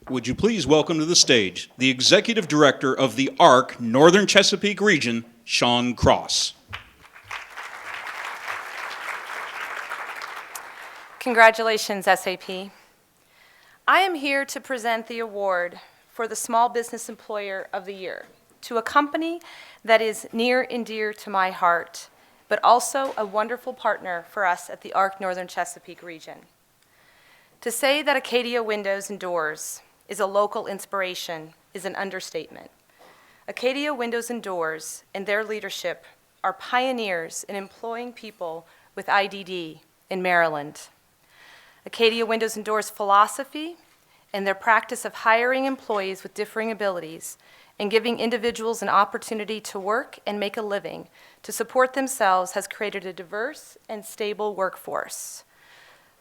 Would you please welcome to the stage the Executive Director of the Arc Northern Chesapeake Region, Sean Cross. Congratulations, SAP. I am here to present the award for the Small Business Employer of the Year to a company that is near and dear to my heart, but also a wonderful partner for us at the Arc Northern Chesapeake region. To say that Acadia Windows and Doors is a local inspiration is an understatement. Acadia Windows and Doors and their leadership are pioneers in employing people with IDD in Maryland. Acadia Windows and Doors' philosophy and their practice of hiring employees with differing abilities and giving individuals an opportunity to work and make a living to support themselves has created a diverse and stable workforce.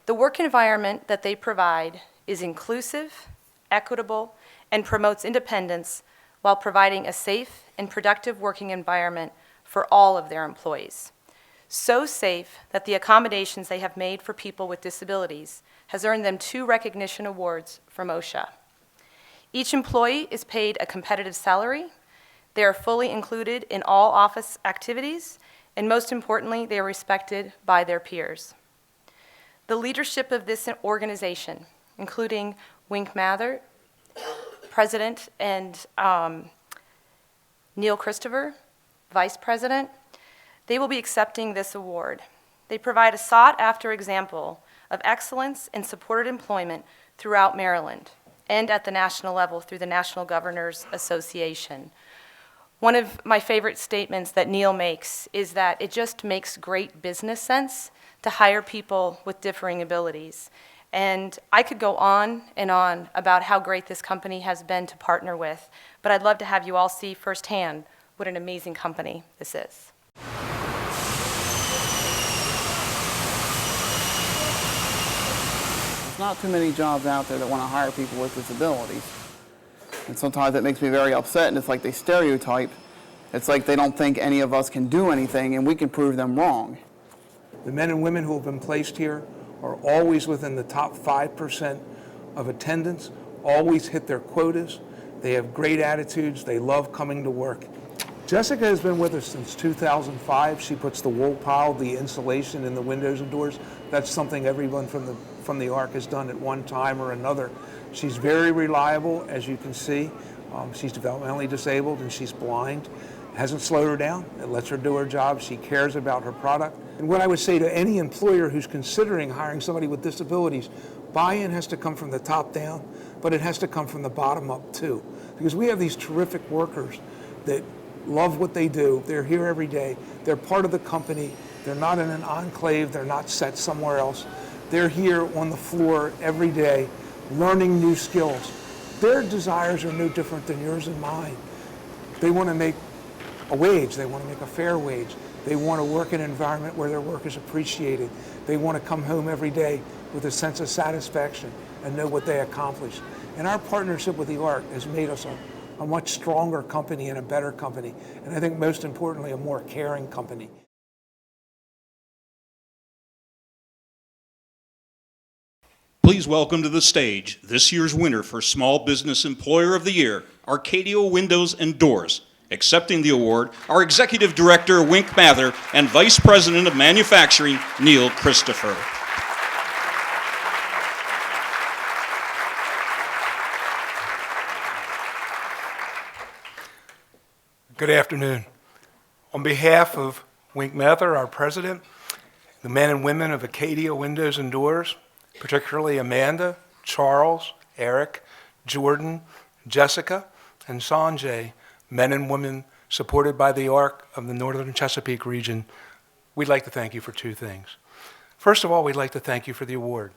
The work environment that they provide is inclusive, equitable, and promotes independence while providing a safe and productive working environment for all of their employees. So safe that the accommodations they have made for people with disabilities has earned them 2 recognition awards from OSHA. Each employee is paid a competitive salary, they are fully included in all office activities, and most importantly, they are respected by their peers. The leadership of this organization, including Wink Mather, President, and Neil Christopher, Vice President, they will be accepting this award. They provide a sought-after example of excellence in supported employment throughout Maryland and at the national level through the National Governors Association. One of my favorite statements that Neil makes is that it just makes great business sense to hire people with differing abilities. And I could go on and on about how great this company has been to partner with, but I'd love to have you all see firsthand what an amazing company this is. There's not too many jobs out there that want to hire people with disabilities. And sometimes it makes me very upset, and it's like they stereotype. It's like they don't think any of us can do anything, and we can prove them wrong. The men and women who have been placed here are always within the top 5% of attendance, always hit their quotas. They have great attitudes. They love coming to work. Jessica has been with us since 2005. She puts the wool pile, the insulation in the windows and doors. That's something everyone from the Arc has done at one time or another. She's very reliable, as you can see. She's developmentally disabled and she's blind. It hasn't slowed her down. It lets her do her job. She cares about her product. And what I would say to any employer who's considering hiring somebody with disabilities, buy-in has to come from the top down, but it has to come from the bottom up too. Because we have these terrific workers that love what they do. They're here every day. They're part of the company. They're not in an enclave. They're not set somewhere else. They're here on the floor every day, learning new skills. Their desires are no different than yours and mine. They want to make a wage. They want to make a fair wage. They want to work in an environment where their work is appreciated. They want to come home every day with a sense of satisfaction and know what they accomplished. And our partnership with the Arc has made us a much stronger company and a better company. And I think most importantly, a more caring company. Please welcome to the stage this year's winner for Small Business Employer of the Year, Arcadia Windows and Doors. Accepting the award, our Executive Director, Wink Mather, and Vice President of Manufacturing, Neil Christopher. Good afternoon. On behalf of Wink Mather, our president, the men and women of Acadia Windows and Doors, particularly Amanda, Charles, Eric, Jordan, Jessica, and Sanjay, men and women supported by the Arc of the Northern Chesapeake region, we'd like to thank you for 2 things. First of all, we'd like to thank you for the award.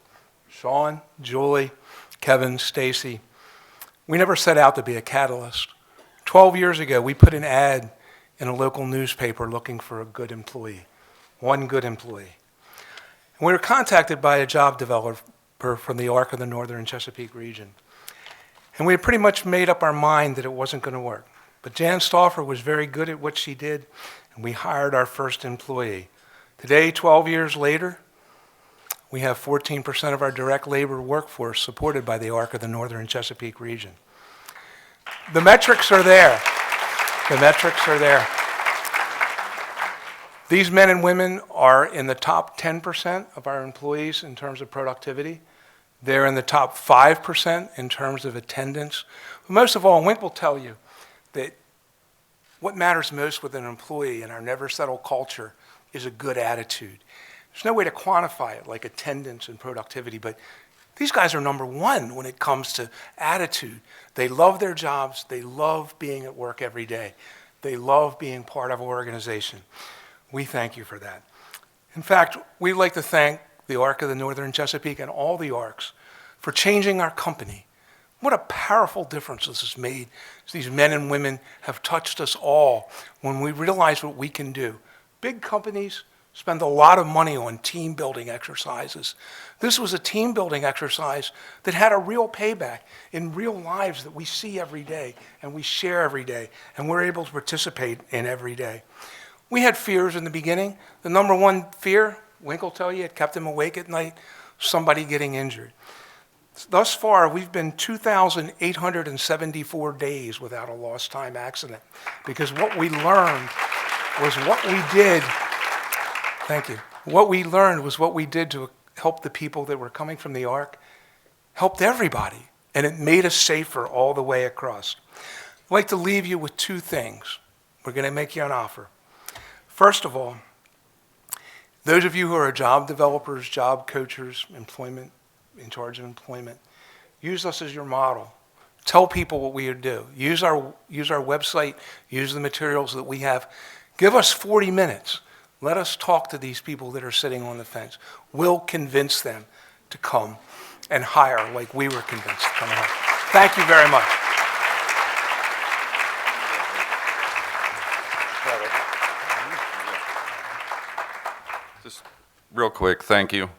Sean, Julie, Kevin, Stacy, we never set out to be a catalyst. 12 years ago, we put an ad in a local newspaper looking for a good employee, one good employee. And we were contacted by a job developer from the Arc of the Northern Chesapeake region. And we had pretty much made up our mind that it wasn't going to work. But Jan Stauffer was very good at what she did, and we hired our first employee. Today, 12 years later, We have 14% of our direct labor workforce supported by the Arc of the Northern Chesapeake region. The metrics are there. The metrics are there. These men and women are in the top 10% of our employees in terms of productivity. They're in the top 5% in terms of attendance. Most of all, Wink will tell you that what matters most with an employee in our never settle culture is a good attitude. There's no way to quantify it like attendance and productivity, but these guys are number one when it comes to attitude. They love their jobs. They love being at work every day. They love being part of our organization. We thank you for that. In fact, we'd like to thank the Arc of the Northern Chesapeake and all the Arcs for changing our company. What a powerful difference this has made. These men and women have touched us all when we realize what we can do. Big companies spend a lot of money on team building exercises. This was a team building exercise that had a real payback in real lives that we see every day and we share every day and we're able to participate in every day. We had fears in the beginning. The number one fear, Wink will tell you, it kept him awake at night, somebody getting injured. Thus far, we've been 2,874 days without a lost time accident because what we learned was what we did. Thank you. What we learned was what we did to help the people that were coming from the Arc, helped everybody, and it made us safer all the way across. I'd like to leave you with two things. We're going to make you an offer. First of all, those of you who are job developers, job coachers, employment, in charge of employment, use us as your model. Tell people what we do. Use our website, use the materials that we have. Give us 40 minutes. Let us talk to these people that are sitting on the fence. We'll convince them to come and hire like we were convinced to come and hire. Thank you very much. Just real quick, thank you.